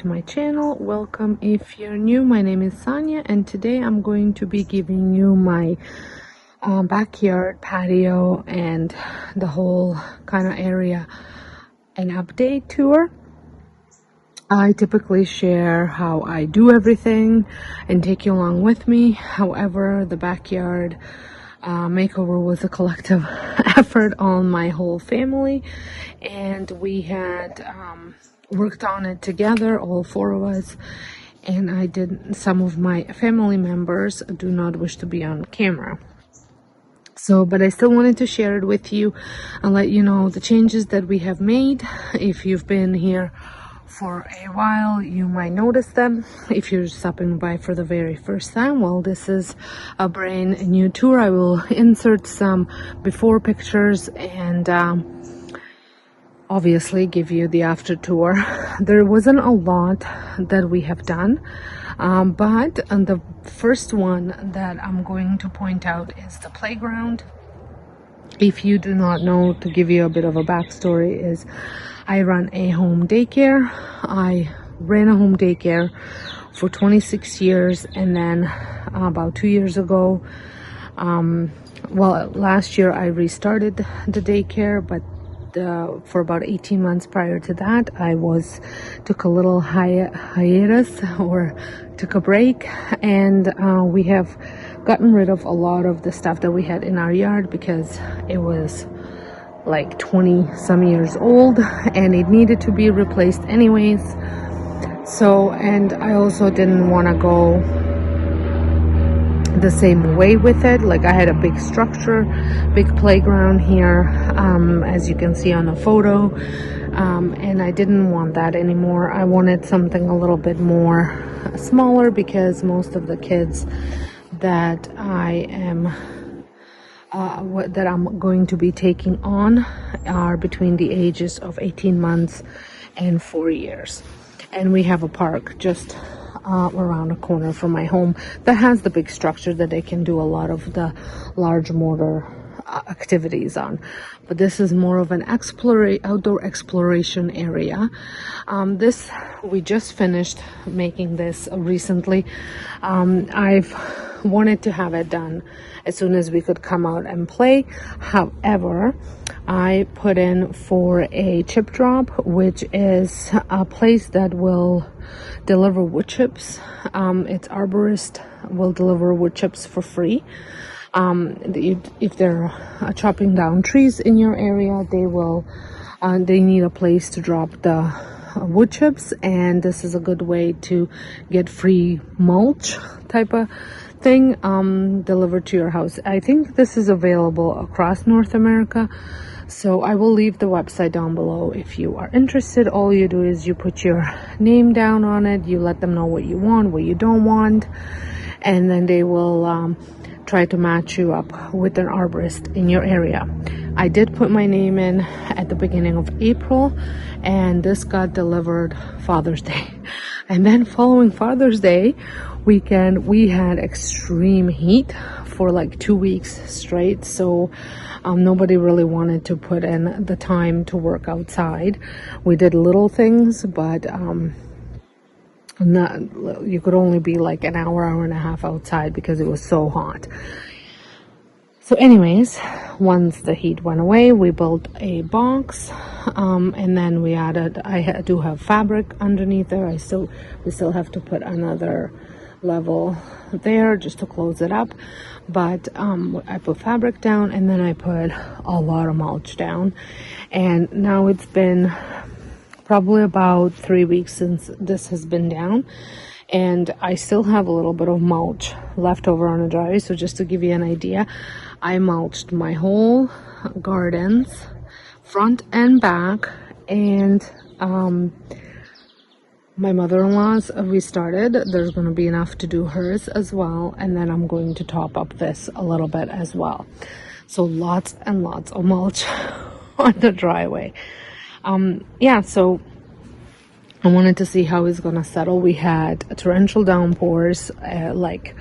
to my channel. Welcome if you're new. My name is Sonja, and today I'm going to be giving you my backyard patio and the whole kind of area an update tour. I typically share how I do everything and take you along with me. However, the backyard makeover was a collective effort on my whole family, and we had worked on it together, all four of us. And I did, some of my family members do not wish to be on camera, so but I still wanted to share it with you and let you know the changes that we have made. If you've been here for a while, you might notice them. If you're stopping by for the very first time, well, this is a brand new tour. I will insert some before pictures and obviously give you the after tour. There wasn't a lot that we have done, but the first one that I'm going to point out is the playground. If you do not know, to give you a bit of a backstory, is I run a home daycare. I ran a home daycare for 26 years, and then about 2 years ago, well, last year I restarted the daycare, but for about 18 months prior to that, I took a little hiatus, or took a break, and we have gotten rid of a lot of the stuff that we had in our yard because it was like 20 some years old and it needed to be replaced anyways. So, and I also didn't want to go the same way with it. Like, I had a big structure, big playground here, as you can see on the photo, and I didn't want that anymore. I wanted something a little bit more smaller because most of the kids that I'm going to be taking on are between the ages of 18 months and 4 years. And we have a park just around the corner from my home that has the big structure that they can do a lot of the large motor activities on. But this is more of an outdoor exploration area. We just finished making this recently. I've wanted to have it done as soon as we could come out and play. However, I put in for a chip drop, which is a place that will deliver wood chips. Its arborist will deliver wood chips for free. If they're chopping down trees in your area, they need a place to drop the wood chips, and this is a good way to get free mulch type of thing delivered to your house. I think this is available across North America, so I will leave the website down below if you are interested. All you do is you put your name down on it, you let them know what you want, what you don't want, and then they will try to match you up with an arborist in your area. I did put my name in at the beginning of April, and this got delivered Father's Day. And then following Father's Day weekend, we had extreme heat for like 2 weeks straight. So nobody really wanted to put in the time to work outside. We did little things, but you could only be like an hour and a half outside because it was so hot. So anyways, once the heat went away, we built a box, and then we added, I do have fabric underneath there. We still have to put another level there just to close it up, but I put fabric down, and then I put a lot of mulch down, and now it's been probably about 3 weeks since this has been down, and I still have a little bit of mulch left over on the driveway. So just to give you an idea, I mulched my whole gardens, front and back, and my mother-in-law's restarted. There's going to be enough to do hers as well, and then I'm going to top up this a little bit as well. So lots and lots of mulch on the driveway. Yeah, so I wanted to see how it's gonna settle. We had torrential downpours like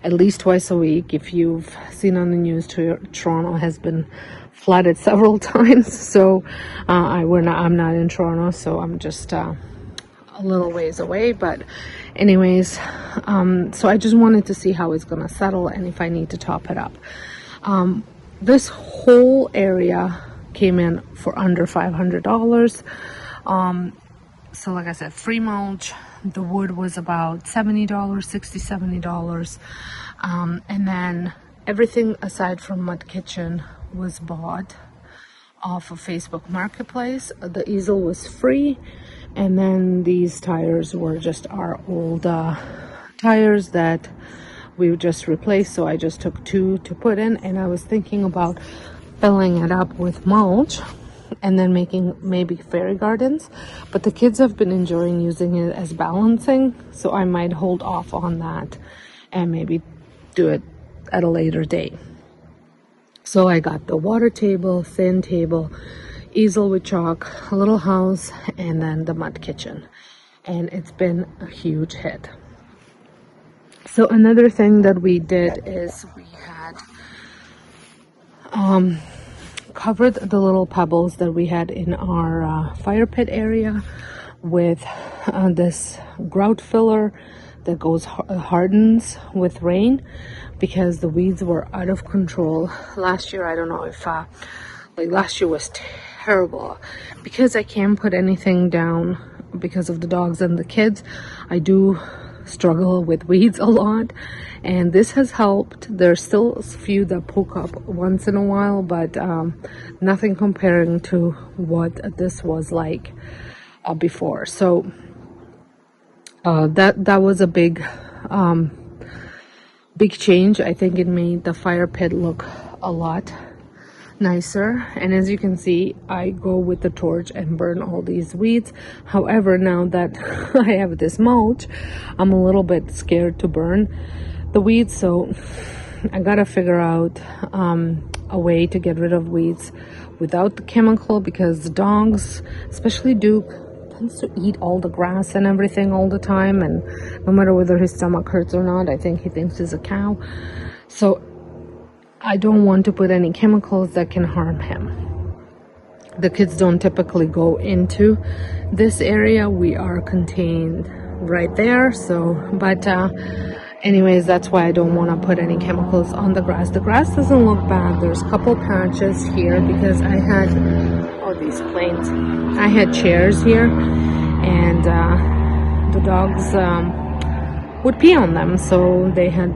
at least twice a week. If you've seen on the news, Toronto has been flooded several times. So I'm not in Toronto, so I'm just a little ways away, but anyways, so I just wanted to see how it's gonna settle and if I need to top it up. This whole area came in for under $500. So like I said, free mulch. The wood was about $70, $60, $70. And then everything aside from Mud Kitchen was bought off of Facebook Marketplace. The easel was free. And then these tires were just our old tires that we just replaced. So I just took 2 to put in, and I was thinking about filling it up with mulch and then making maybe fairy gardens, but the kids have been enjoying using it as balancing, so I might hold off on that and maybe do it at a later date. So I got the water table, thin table, easel with chalk, a little house, and then the Mud Kitchen, and it's been a huge hit. So another thing that we did is we had covered the little pebbles that we had in our fire pit area with this grout filler that hardens with rain, because the weeds were out of control last year. I don't know if like last year was terrible because I can't put anything down because of the dogs and the kids. I do struggle with weeds a lot, and this has helped. There's still a few that poke up once in a while, but nothing comparing to what this was like before. So that was a big change. I think it made the fire pit look a lot nicer, and as you can see, I go with the torch and burn all these weeds. However, now that I have this mulch, I'm a little bit scared to burn the weeds, so I gotta figure out a way to get rid of weeds without the chemical, because the dogs, especially Duke, tends to eat all the grass and everything all the time, and no matter whether his stomach hurts or not, I think he thinks he's a cow. So I don't want to put any chemicals that can harm him. The kids don't typically go into this area. We are contained right there. So, but anyways, that's why I don't want to put any chemicals on the grass. The grass doesn't look bad. There's a couple patches here because I had, these planes. I had chairs here, and the dogs would pee on them. So they had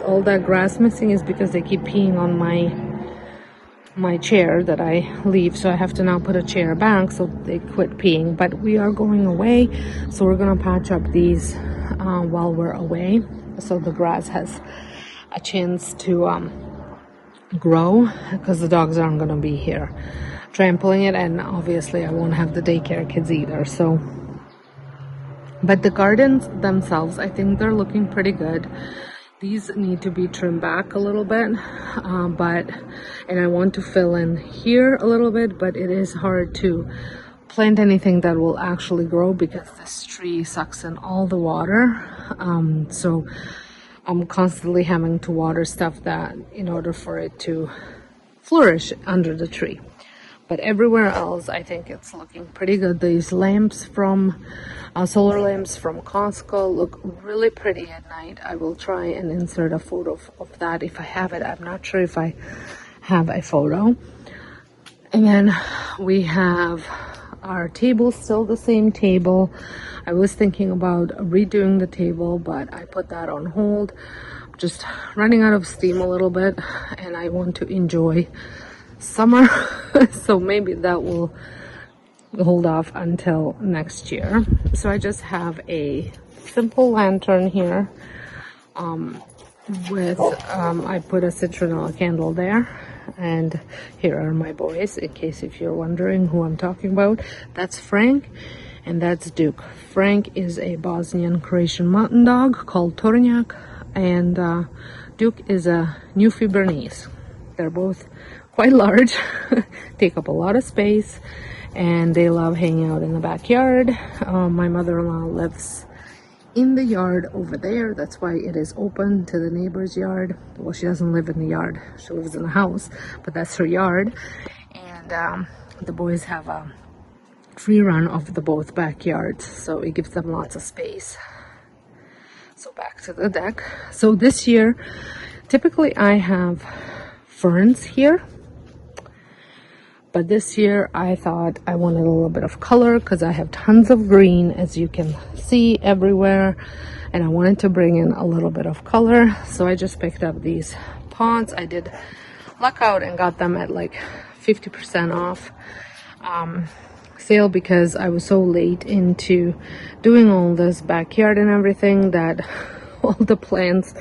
all that grass missing is because they keep peeing on my chair that I leave, so I have to now put a chair back so they quit peeing. But we are going away, so we're gonna patch up these while we're away, so the grass has a chance to grow, because the dogs aren't gonna be here trampling it, and obviously I won't have the daycare kids either. So, but the gardens themselves, I think they're looking pretty good. These need to be trimmed back a little bit, and I want to fill in here a little bit, but it is hard to plant anything that will actually grow because this tree sucks in all the water. So I'm constantly having to water stuff that in order for it to flourish under the tree. But everywhere else, I think it's looking pretty good. These lamps from solar lamps from Costco look really pretty at night. I will try and insert a photo of that if I have it. I'm not sure if I have a photo. And then we have our table, still the same table. I was thinking about redoing the table, but I put that on hold. Just running out of steam a little bit, and I want to enjoy summer. So maybe that will hold off until next year. So I just have a simple lantern here with I put a citronella candle there, and here are my boys, in case if you're wondering who I'm talking about. That's Frank and that's Duke. Frank is a Bosnian Croatian mountain dog called Tornjak, and Duke is a Newfie Bernese. They're both quite large, take up a lot of space, and they love hanging out in the backyard. My mother-in-law lives in the yard over there. That's why it is open to the neighbor's yard. Well, she doesn't live in the yard. She lives in a house, but that's her yard. And the boys have a free run of the both backyards, so it gives them lots of space. So back to the deck. So this year, typically I have ferns here, but this year I thought I wanted a little bit of color because I have tons of green, as you can see everywhere, and I wanted to bring in a little bit of color. So I just picked up these pots. I did luck out and got them at like 50% off sale, because I was so late into doing all this backyard and everything that all the plants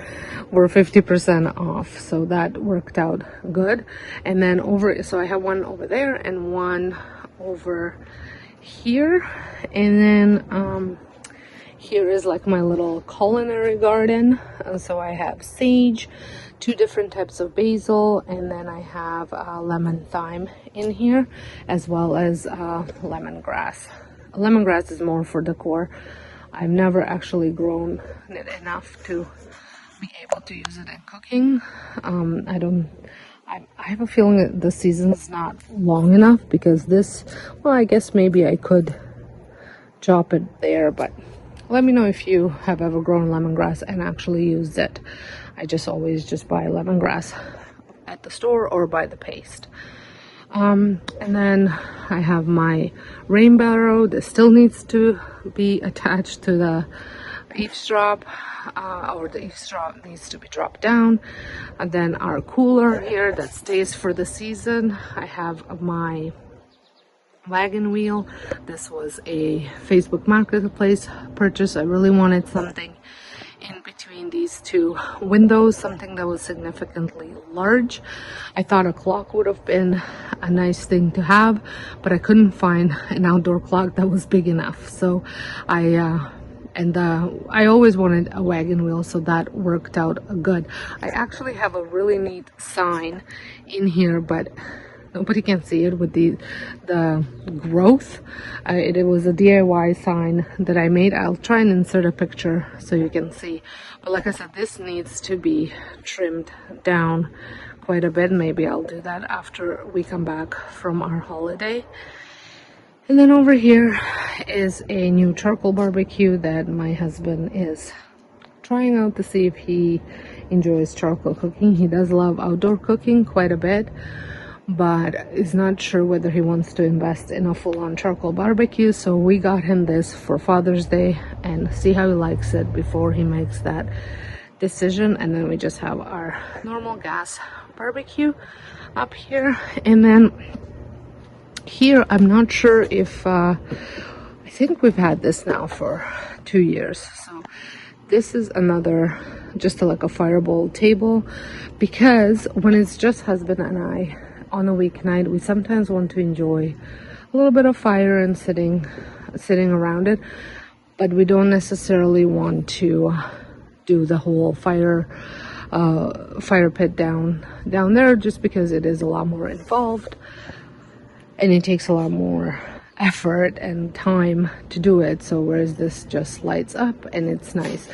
were 50% off, so that worked out good. And then so I have one over there and one over here, and then here is like my little culinary garden. So I have sage, 2 different types of basil, and then I have lemon thyme in here, as well as lemongrass. Lemongrass is more for decor. I've never actually grown it enough to be able to use it in cooking. I have a feeling that the season's not long enough, because this, well, I guess maybe I could chop it there, but let me know if you have ever grown lemongrass and actually used it. I always just buy lemongrass at the store or buy the paste. And then I have my rain barrel that still needs to be attached to the eavesdrop, or the eavesdrop needs to be dropped down. And then our cooler here that stays for the season. I have my wagon wheel. This was a Facebook Marketplace purchase. I really wanted something in between these 2 windows, something that was significantly large. I thought a clock would have been a nice thing to have, but I couldn't find an outdoor clock that was big enough. So I always wanted a wagon wheel, so that worked out good. I actually have a really neat sign in here, but nobody can see it with the growth. It was a DIY sign that I made. I'll try and insert a picture so you can see. But like I said, this needs to be trimmed down quite a bit. Maybe I'll do that after we come back from our holiday. And then over here is a new charcoal barbecue that my husband is trying out to see if he enjoys charcoal cooking. He does love outdoor cooking quite a bit, but is not sure whether he wants to invest in a full-on charcoal barbecue. So we got him this for Father's Day, and see how he likes it before he makes that decision. And then we just have our normal gas barbecue up here. And then here, I'm not sure if I think we've had this now for 2 years. So this is another, just like a fireball table, because when it's just husband and I on a weeknight, we sometimes want to enjoy a little bit of fire and sitting around it, but we don't necessarily want to do the whole fire pit down there, just because it is a lot more involved and it takes a lot more effort and time to do it. So whereas this just lights up and it's nice.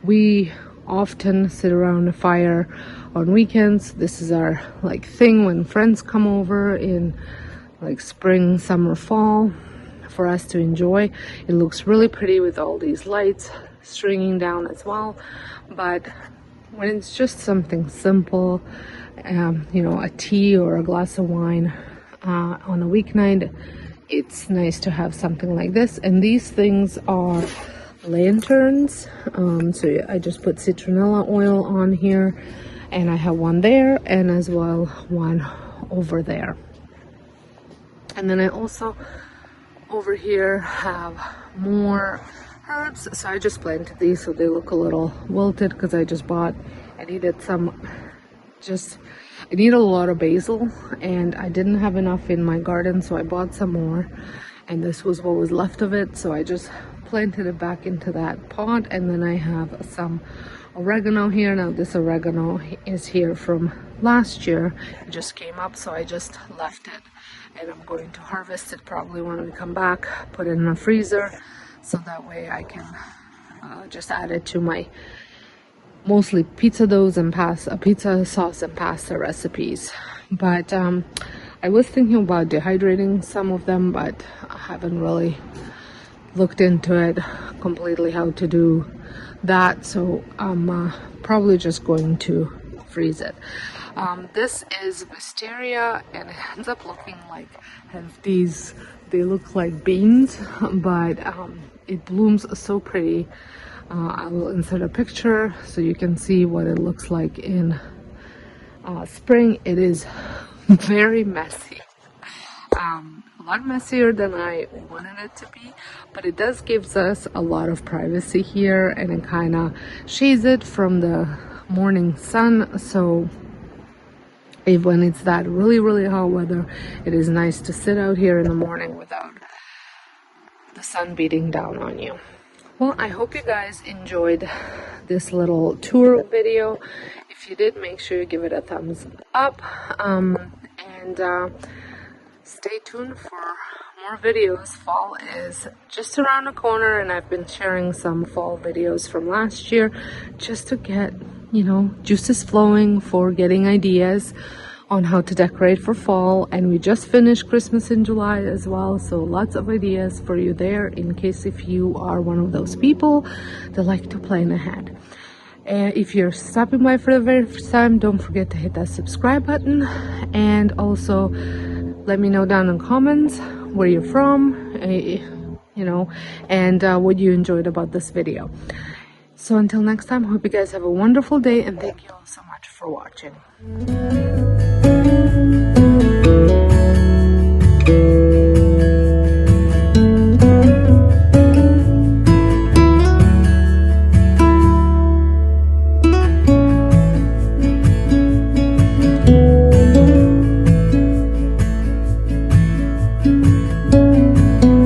We often sit around a fire on weekends. This is our like thing when friends come over in like spring, summer, fall, for us to enjoy. It looks really pretty with all these lights stringing down as well. But when it's just something simple, you know, a tea or a glass of wine on a weeknight, it's nice to have something like this. And these things are lanterns. So I just put citronella oil on here, and I have one there and as well one over there. And then I also over here have more herbs. So I just planted these so they look a little wilted, because I needed I need a lot of basil, and I didn't have enough in my garden, so I bought some more, and this was what was left of it. So I just planted it back into that pot. And then I have some oregano here. Now this oregano is here from last year. It just came up, so I just left it, and I'm going to harvest it probably when we come back, put it in a freezer, so that way I can just add it to my mostly pizza doughs and pizza sauce and pasta recipes. But I was thinking about dehydrating some of them, but I haven't really looked into it completely how to do that, so I'm probably just going to freeze it. This is wisteria, and it ends up looking like they look like beans, but it blooms so pretty. I will insert a picture so you can see what it looks like in spring. It is very messy. A lot messier than I wanted it to be, but it does gives us a lot of privacy here, and it kind of shades it from the morning sun, so when it's that really hot weather, it is nice to sit out here in the morning without the sun beating down on you. Well, I hope you guys enjoyed this little tour video. If you did, make sure you give it a thumbs up, and stay tuned for more videos. Fall is just around the corner, and I've been sharing some fall videos from last year just to get, you know, juices flowing for getting ideas on how to decorate for fall. And we just finished Christmas in July as well, so lots of ideas for you there in case if you are one of those people that like to plan ahead. And if you're stopping by for the very first time, don't forget to hit that subscribe button, and also let me know down in the comments where you're from, you know, and what you enjoyed about this video. So until next time, hope you guys have a wonderful day, and thank you all so much for watching.